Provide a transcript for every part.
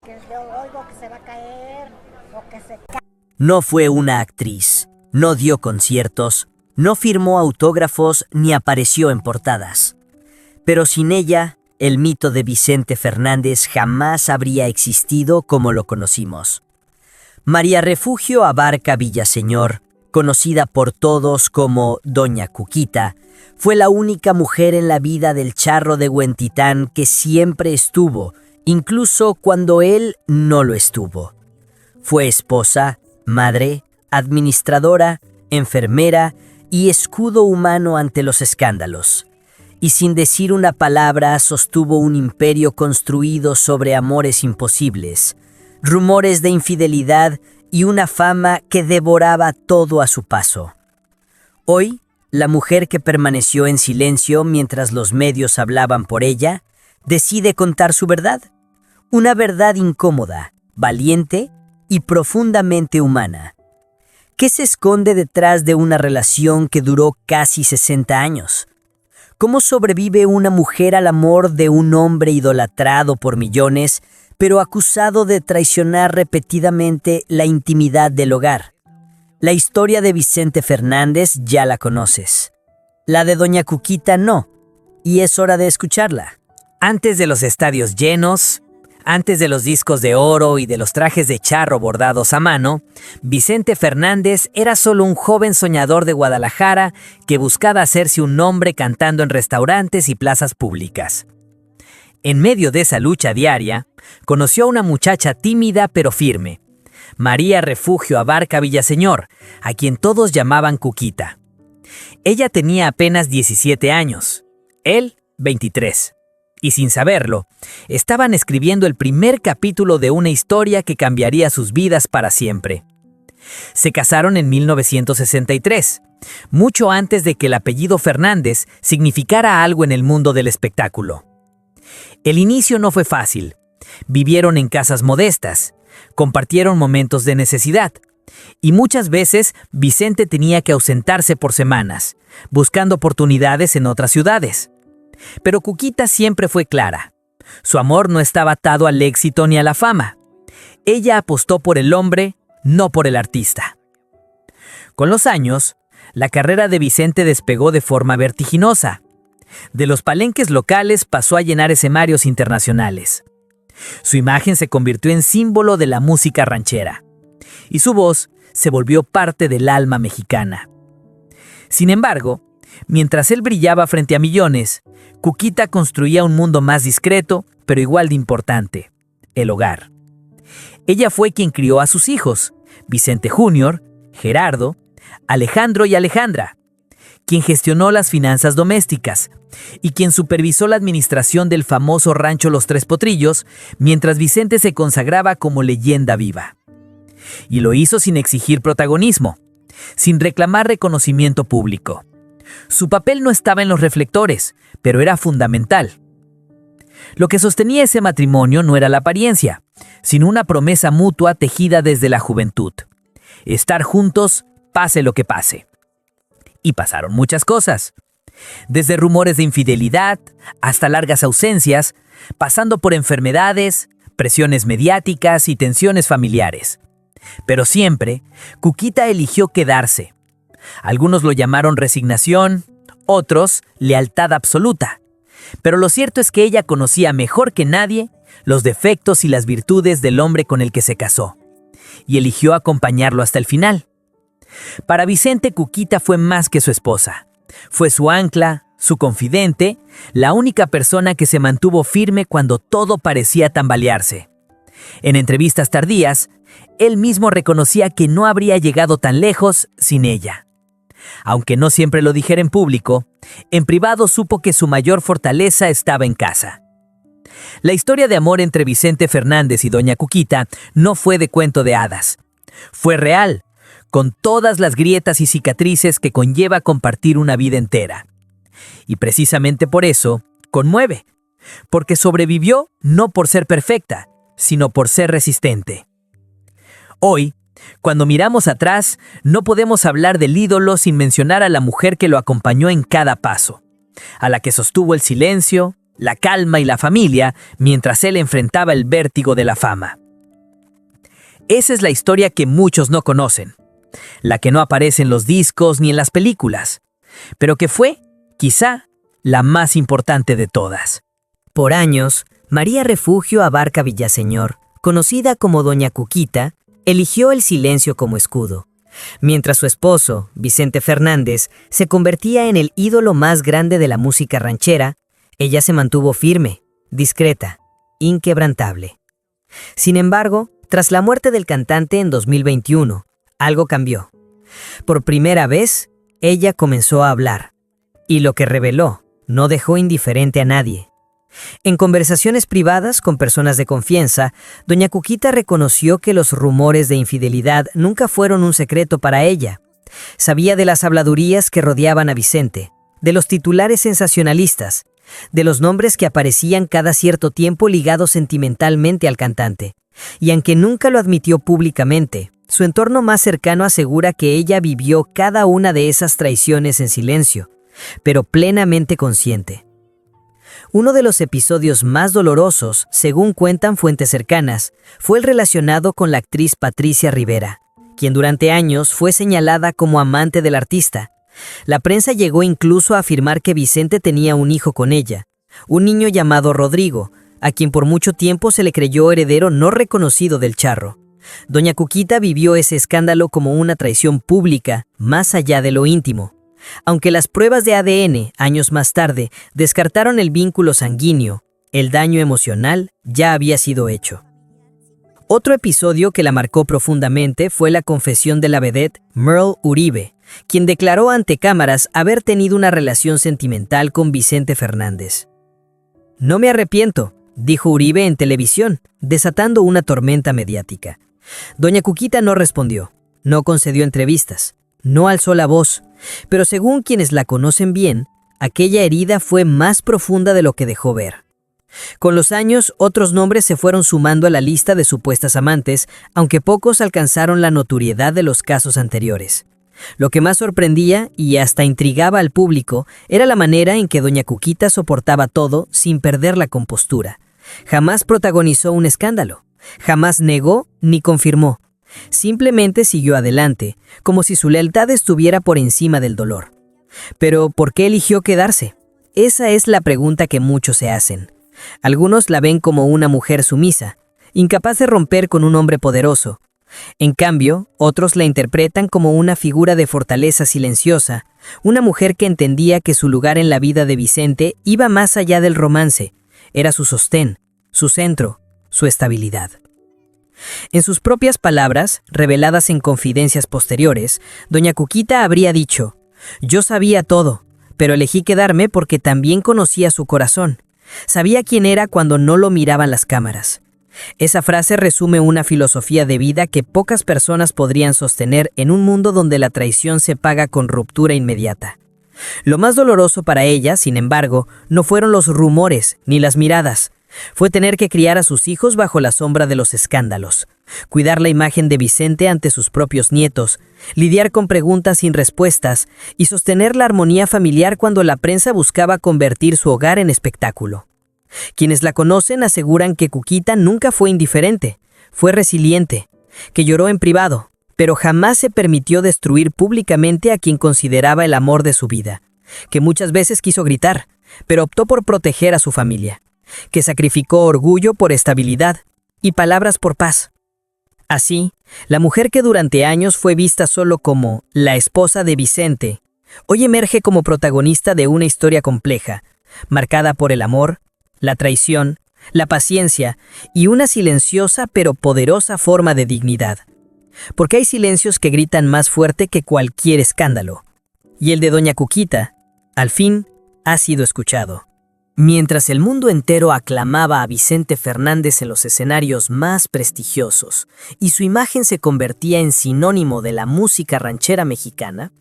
que yo oigo que se va a caer o que se cae. No fue una actriz, no dio conciertos, no firmó autógrafos ni apareció en portadas. Pero sin ella, el mito de Vicente Fernández jamás habría existido como lo conocimos. María Refugio Abarca Villaseñor, conocida por todos como Doña Cuquita, fue la única mujer en la vida del Charro de Huentitán que siempre estuvo, incluso cuando él no lo estuvo. Fue esposa, madre, administradora, enfermera y escudo humano ante los escándalos. Y sin decir una palabra sostuvo un imperio construido sobre amores imposibles, rumores de infidelidad y una fama que devoraba todo a su paso. Hoy, la mujer que permaneció en silencio mientras los medios hablaban por ella, decide contar su verdad. Una verdad incómoda, valiente y profundamente humana. ¿Qué se esconde detrás de una relación que duró casi 60 años? ¿Cómo sobrevive una mujer al amor de un hombre idolatrado por millones, pero acusado de traicionar repetidamente la intimidad del hogar? La historia de Vicente Fernández ya la conoces. La de Doña Cuquita no, y es hora de escucharla. Antes de los estadios llenos, antes de los discos de oro y de los trajes de charro bordados a mano, Vicente Fernández era solo un joven soñador de Guadalajara que buscaba hacerse un nombre cantando en restaurantes y plazas públicas. En medio de esa lucha diaria, conoció a una muchacha tímida pero firme, María Refugio Abarca Villaseñor, a quien todos llamaban Cuquita. Ella tenía apenas 17 años, él 23. Y sin saberlo, estaban escribiendo el primer capítulo de una historia que cambiaría sus vidas para siempre. Se casaron en 1963, mucho antes de que el apellido Fernández significara algo en el mundo del espectáculo. El inicio no fue fácil. Vivieron en casas modestas, compartieron momentos de necesidad, y muchas veces Vicente tenía que ausentarse por semanas, buscando oportunidades en otras ciudades. Pero Cuquita siempre fue clara. Su amor no estaba atado al éxito ni a la fama. Ella apostó por el hombre, no por el artista. Con los años, la carrera de Vicente despegó de forma vertiginosa. De los palenques locales pasó a llenar escenarios internacionales. Su imagen se convirtió en símbolo de la música ranchera, y su voz se volvió parte del alma mexicana. Sin embargo, mientras él brillaba frente a millones, Cuquita construía un mundo más discreto, pero igual de importante: el hogar. Ella fue quien crió a sus hijos, Vicente Jr., Gerardo, Alejandro y Alejandra, quien gestionó las finanzas domésticas y quien supervisó la administración del famoso rancho Los Tres Potrillos, mientras Vicente se consagraba como leyenda viva. Y lo hizo sin exigir protagonismo, sin reclamar reconocimiento público. Su papel no estaba en los reflectores, pero era fundamental. Lo que sostenía ese matrimonio no era la apariencia, sino una promesa mutua tejida desde la juventud: estar juntos, pase lo que pase. Y pasaron muchas cosas. Desde rumores de infidelidad hasta largas ausencias, pasando por enfermedades, presiones mediáticas y tensiones familiares. Pero siempre, Cuquita eligió quedarse. Algunos lo llamaron resignación, otros lealtad absoluta. Pero lo cierto es que ella conocía mejor que nadie los defectos y las virtudes del hombre con el que se casó, y eligió acompañarlo hasta el final. Para Vicente, Cuquita fue más que su esposa. Fue su ancla, su confidente, la única persona que se mantuvo firme cuando todo parecía tambalearse. En entrevistas tardías, él mismo reconocía que no habría llegado tan lejos sin ella. Aunque no siempre lo dijera en público, en privado supo que su mayor fortaleza estaba en casa. La historia de amor entre Vicente Fernández y Doña Cuquita no fue de cuento de hadas. Fue real, con todas las grietas y cicatrices que conlleva compartir una vida entera. Y precisamente por eso, conmueve, porque sobrevivió no por ser perfecta, sino por ser resistente. Hoy, cuando miramos atrás, no podemos hablar del ídolo sin mencionar a la mujer que lo acompañó en cada paso, a la que sostuvo el silencio, la calma y la familia mientras él enfrentaba el vértigo de la fama. Esa es la historia que muchos no conocen, la que no aparece en los discos ni en las películas, pero que fue, quizá, la más importante de todas. Por años, María Refugio Abarca Villaseñor, conocida como Doña Cuquita, eligió el silencio como escudo. Mientras su esposo, Vicente Fernández, se convertía en el ídolo más grande de la música ranchera, ella se mantuvo firme, discreta, inquebrantable. Sin embargo, tras la muerte del cantante en 2021, algo cambió. Por primera vez, ella comenzó a hablar, y lo que reveló no dejó indiferente a nadie. En conversaciones privadas con personas de confianza, Doña Cuquita reconoció que los rumores de infidelidad nunca fueron un secreto para ella. Sabía de las habladurías que rodeaban a Vicente, de los titulares sensacionalistas, de los nombres que aparecían cada cierto tiempo ligados sentimentalmente al cantante. Y aunque nunca lo admitió públicamente, su entorno más cercano asegura que ella vivió cada una de esas traiciones en silencio, pero plenamente consciente. Uno de los episodios más dolorosos, según cuentan fuentes cercanas, fue el relacionado con la actriz Patricia Rivera, quien durante años fue señalada como amante del artista. La prensa llegó incluso a afirmar que Vicente tenía un hijo con ella, un niño llamado Rodrigo, a quien por mucho tiempo se le creyó heredero no reconocido del charro. Doña Cuquita vivió ese escándalo como una traición pública, más allá de lo íntimo. Aunque las pruebas de ADN, años más tarde, descartaron el vínculo sanguíneo, el daño emocional ya había sido hecho. Otro episodio que la marcó profundamente fue la confesión de la vedette Merle Uribe, quien declaró ante cámaras haber tenido una relación sentimental con Vicente Fernández. «No me arrepiento», dijo Uribe en televisión, desatando una tormenta mediática. Doña Cuquita no respondió, no concedió entrevistas, no alzó la voz, pero según quienes la conocen bien, aquella herida fue más profunda de lo que dejó ver. Con los años, otros nombres se fueron sumando a la lista de supuestas amantes, aunque pocos alcanzaron la notoriedad de los casos anteriores. Lo que más sorprendía y hasta intrigaba al público era la manera en que Doña Cuquita soportaba todo sin perder la compostura. Jamás protagonizó un escándalo, jamás negó ni confirmó. Simplemente siguió adelante, como si su lealtad estuviera por encima del dolor. Pero, ¿por qué eligió quedarse? Esa es la pregunta que muchos se hacen. Algunos la ven como una mujer sumisa, incapaz de romper con un hombre poderoso. En cambio, otros la interpretan como una figura de fortaleza silenciosa, una mujer que entendía que su lugar en la vida de Vicente iba más allá del romance, era su sostén, su centro, su estabilidad. En sus propias palabras, reveladas en confidencias posteriores, Doña Cuquita habría dicho: «Yo sabía todo, pero elegí quedarme porque también conocía su corazón. Sabía quién era cuando no lo miraban las cámaras». Esa frase resume una filosofía de vida que pocas personas podrían sostener en un mundo donde la traición se paga con ruptura inmediata. Lo más doloroso para ella, sin embargo, no fueron los rumores ni las miradas. Fue tener que criar a sus hijos bajo la sombra de los escándalos, cuidar la imagen de Vicente ante sus propios nietos, lidiar con preguntas sin respuestas y sostener la armonía familiar cuando la prensa buscaba convertir su hogar en espectáculo. Quienes la conocen aseguran que Cuquita nunca fue indiferente, fue resiliente, que lloró en privado, pero jamás se permitió destruir públicamente a quien consideraba el amor de su vida, que muchas veces quiso gritar, pero optó por proteger a su familia, que sacrificó orgullo por estabilidad y palabras por paz. Así, la mujer que durante años fue vista solo como la esposa de Vicente, hoy emerge como protagonista de una historia compleja, marcada por el amor, la traición, la paciencia y una silenciosa pero poderosa forma de dignidad. Porque hay silencios que gritan más fuerte que cualquier escándalo. Y el de Doña Cuquita, al fin, ha sido escuchado. Mientras el mundo entero aclamaba a Vicente Fernández en los escenarios más prestigiosos y su imagen se convertía en sinónimo de la música ranchera mexicana,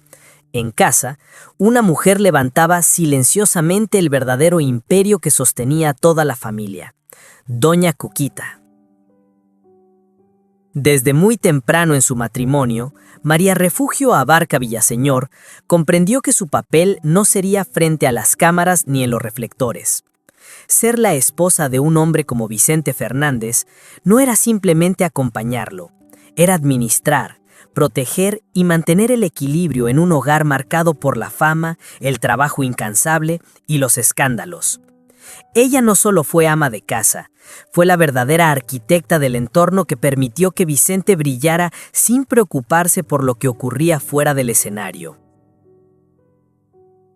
en casa, una mujer levantaba silenciosamente el verdadero imperio que sostenía a toda la familia, Doña Cuquita. Desde muy temprano en su matrimonio, María Refugio Abarca Villaseñor comprendió que su papel no sería frente a las cámaras ni en los reflectores. Ser la esposa de un hombre como Vicente Fernández no era simplemente acompañarlo, era administrar, proteger y mantener el equilibrio en un hogar marcado por la fama, el trabajo incansable y los escándalos. Ella no solo fue ama de casa, fue la verdadera arquitecta del entorno que permitió que Vicente brillara sin preocuparse por lo que ocurría fuera del escenario.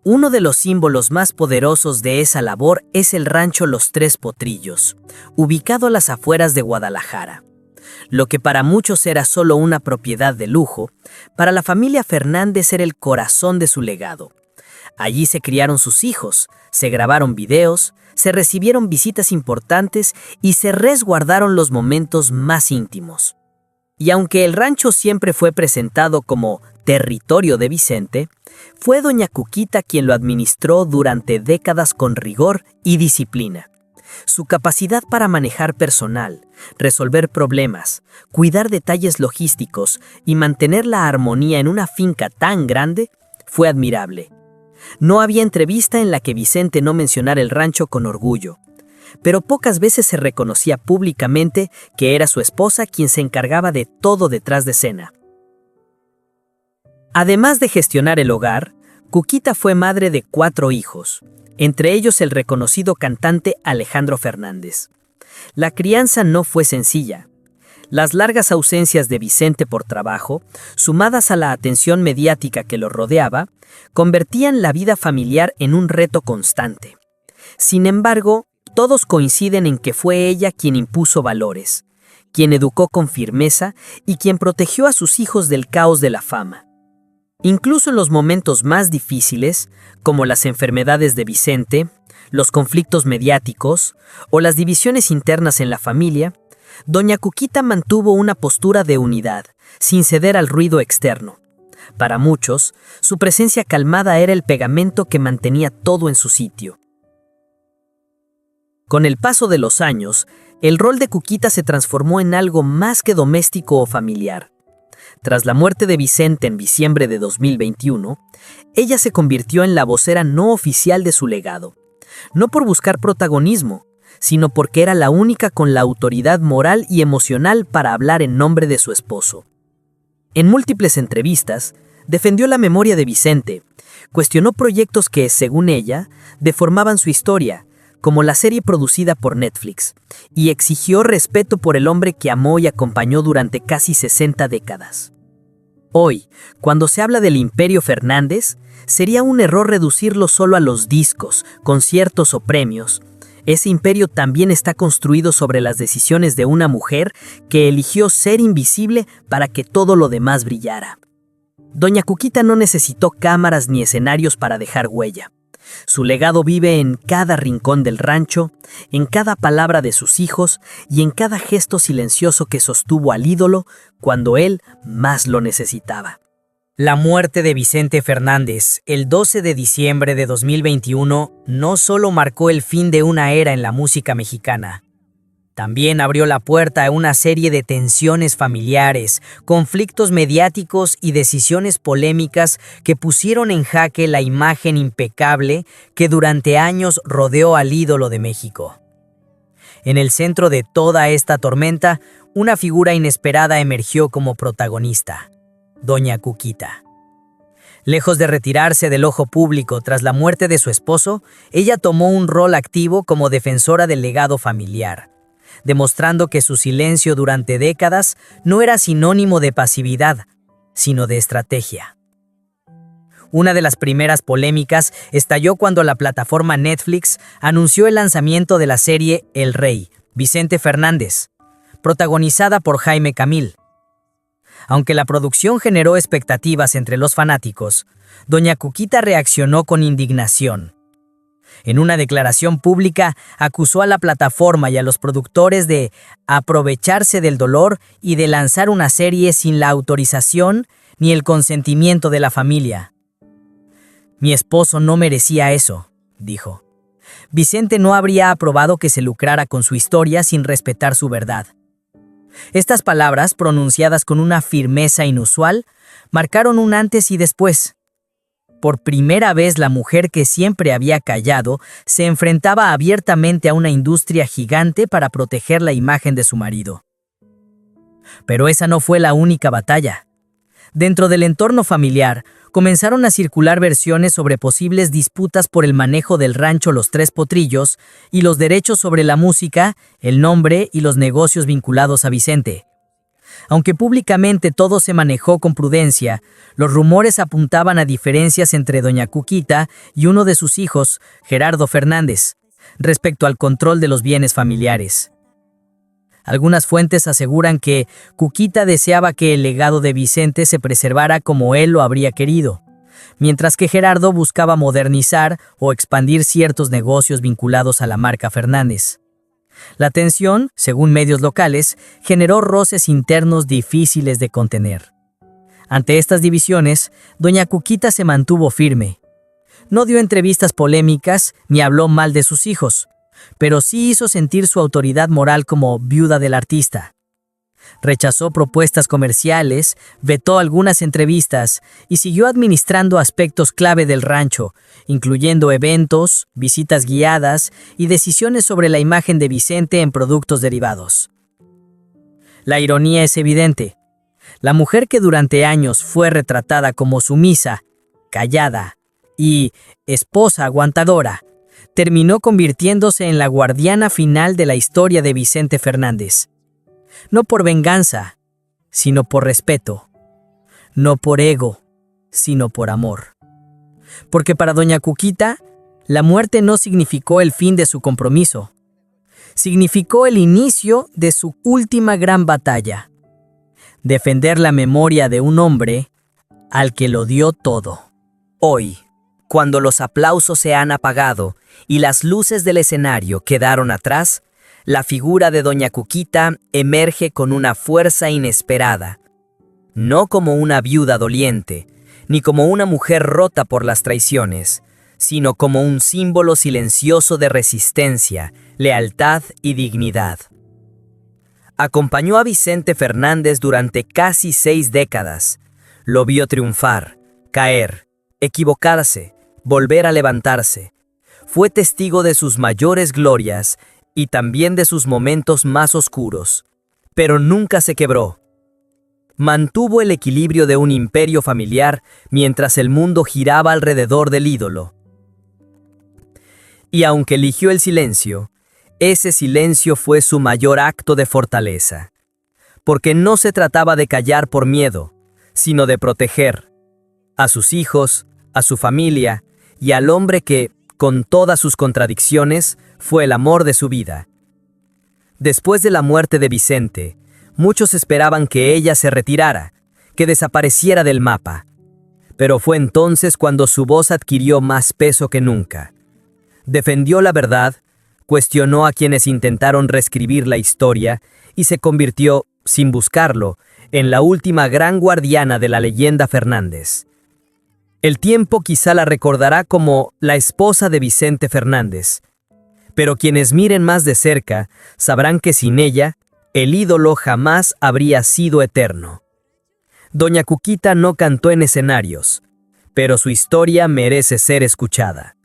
Uno de los símbolos más poderosos de esa labor es el rancho Los Tres Potrillos, ubicado a las afueras de Guadalajara. Lo que para muchos era solo una propiedad de lujo, para la familia Fernández era el corazón de su legado. Allí se criaron sus hijos, se grabaron videos, se recibieron visitas importantes y se resguardaron los momentos más íntimos. Y aunque el rancho siempre fue presentado como territorio de Vicente, fue doña Cuquita quien lo administró durante décadas con rigor y disciplina. Su capacidad para manejar personal, resolver problemas, cuidar detalles logísticos y mantener la armonía en una finca tan grande fue admirable. No había entrevista en la que Vicente no mencionara el rancho con orgullo, pero pocas veces se reconocía públicamente que era su esposa quien se encargaba de todo detrás de escena. Además de gestionar el hogar, Cuquita fue madre de 4 hijos, entre ellos el reconocido cantante Alejandro Fernández. La crianza no fue sencilla. Las largas ausencias de Vicente por trabajo, sumadas a la atención mediática que lo rodeaba, convertían la vida familiar en un reto constante. Sin embargo, todos coinciden en que fue ella quien impuso valores, quien educó con firmeza y quien protegió a sus hijos del caos de la fama. Incluso en los momentos más difíciles, como las enfermedades de Vicente, los conflictos mediáticos o las divisiones internas en la familia, doña Cuquita mantuvo una postura de unidad, sin ceder al ruido externo. Para muchos, su presencia calmada era el pegamento que mantenía todo en su sitio. Con el paso de los años, el rol de Cuquita se transformó en algo más que doméstico o familiar. Tras la muerte de Vicente en diciembre de 2021, ella se convirtió en la vocera no oficial de su legado, no por buscar protagonismo, sino porque era la única con la autoridad moral y emocional para hablar en nombre de su esposo. En múltiples entrevistas, defendió la memoria de Vicente, cuestionó proyectos que, según ella, deformaban su historia, como la serie producida por Netflix, y exigió respeto por el hombre que amó y acompañó durante casi 60 décadas. Hoy, cuando se habla del Imperio Fernández, sería un error reducirlo solo a los discos, conciertos o premios. Ese imperio también está construido sobre las decisiones de una mujer que eligió ser invisible para que todo lo demás brillara. Doña Cuquita no necesitó cámaras ni escenarios para dejar huella. Su legado vive en cada rincón del rancho, en cada palabra de sus hijos y en cada gesto silencioso que sostuvo al ídolo cuando él más lo necesitaba. La muerte de Vicente Fernández, el 12 de diciembre de 2021, no solo marcó el fin de una era en la música mexicana, también abrió la puerta a una serie de tensiones familiares, conflictos mediáticos y decisiones polémicas que pusieron en jaque la imagen impecable que durante años rodeó al ídolo de México. En el centro de toda esta tormenta, una figura inesperada emergió como protagonista: doña Cuquita. Lejos de retirarse del ojo público tras la muerte de su esposo, ella tomó un rol activo como defensora del legado familiar, demostrando que su silencio durante décadas no era sinónimo de pasividad, sino de estrategia. Una de las primeras polémicas estalló cuando la plataforma Netflix anunció el lanzamiento de la serie El Rey, Vicente Fernández, protagonizada por Jaime Camil. Aunque la producción generó expectativas entre los fanáticos, doña Cuquita reaccionó con indignación. En una declaración pública, acusó a la plataforma y a los productores de aprovecharse del dolor y de lanzar una serie sin la autorización ni el consentimiento de la familia. Mi esposo no merecía eso, dijo. Vicente no habría aprobado que se lucrara con su historia sin respetar su verdad. Estas palabras, pronunciadas con una firmeza inusual, marcaron un antes y después. Por primera vez, la mujer que siempre había callado se enfrentaba abiertamente a una industria gigante para proteger la imagen de su marido. Pero esa no fue la única batalla. Dentro del entorno familiar, comenzaron a circular versiones sobre posibles disputas por el manejo del rancho Los Tres Potrillos y los derechos sobre la música, el nombre y los negocios vinculados a Vicente. Aunque públicamente todo se manejó con prudencia, los rumores apuntaban a diferencias entre doña Cuquita y uno de sus hijos, Gerardo Fernández, respecto al control de los bienes familiares. Algunas fuentes aseguran que Cuquita deseaba que el legado de Vicente se preservara como él lo habría querido, mientras que Gerardo buscaba modernizar o expandir ciertos negocios vinculados a la marca Fernández. La tensión, según medios locales, generó roces internos difíciles de contener. Ante estas divisiones, doña Cuquita se mantuvo firme. No dio entrevistas polémicas ni habló mal de sus hijos, pero sí hizo sentir su autoridad moral como viuda del artista. Rechazó propuestas comerciales, vetó algunas entrevistas y siguió administrando aspectos clave del rancho, incluyendo eventos, visitas guiadas y decisiones sobre la imagen de Vicente en productos derivados. La ironía es evidente. La mujer que durante años fue retratada como sumisa, callada y esposa aguantadora, terminó convirtiéndose en la guardiana final de la historia de Vicente Fernández. No por venganza, sino por respeto. No por ego, sino por amor. Porque para doña Cuquita, la muerte no significó el fin de su compromiso. Significó el inicio de su última gran batalla. Defender la memoria de un hombre al que lo dio todo. Hoy, cuando los aplausos se han apagado y las luces del escenario quedaron atrás, la figura de doña Cuquita emerge con una fuerza inesperada. No como una viuda doliente, ni como una mujer rota por las traiciones, sino como un símbolo silencioso de resistencia, lealtad y dignidad. Acompañó a Vicente Fernández durante casi 6 décadas. Lo vio triunfar, caer, equivocarse, volver a levantarse. Fue testigo de sus mayores glorias y también de sus momentos más oscuros, pero nunca se quebró. Mantuvo el equilibrio de un imperio familiar mientras el mundo giraba alrededor del ídolo. Y aunque eligió el silencio, ese silencio fue su mayor acto de fortaleza, porque no se trataba de callar por miedo, sino de proteger a sus hijos, a su familia y al hombre que, con todas sus contradicciones, fue el amor de su vida. Después de la muerte de Vicente, muchos esperaban que ella se retirara, que desapareciera del mapa. Pero fue entonces cuando su voz adquirió más peso que nunca. Defendió la verdad, cuestionó a quienes intentaron reescribir la historia y se convirtió, sin buscarlo, en la última gran guardiana de la leyenda Fernández. El tiempo quizá la recordará como la esposa de Vicente Fernández, pero quienes miren más de cerca sabrán que sin ella, el ídolo jamás habría sido eterno. Doña Cuquita no cantó en escenarios, pero su historia merece ser escuchada.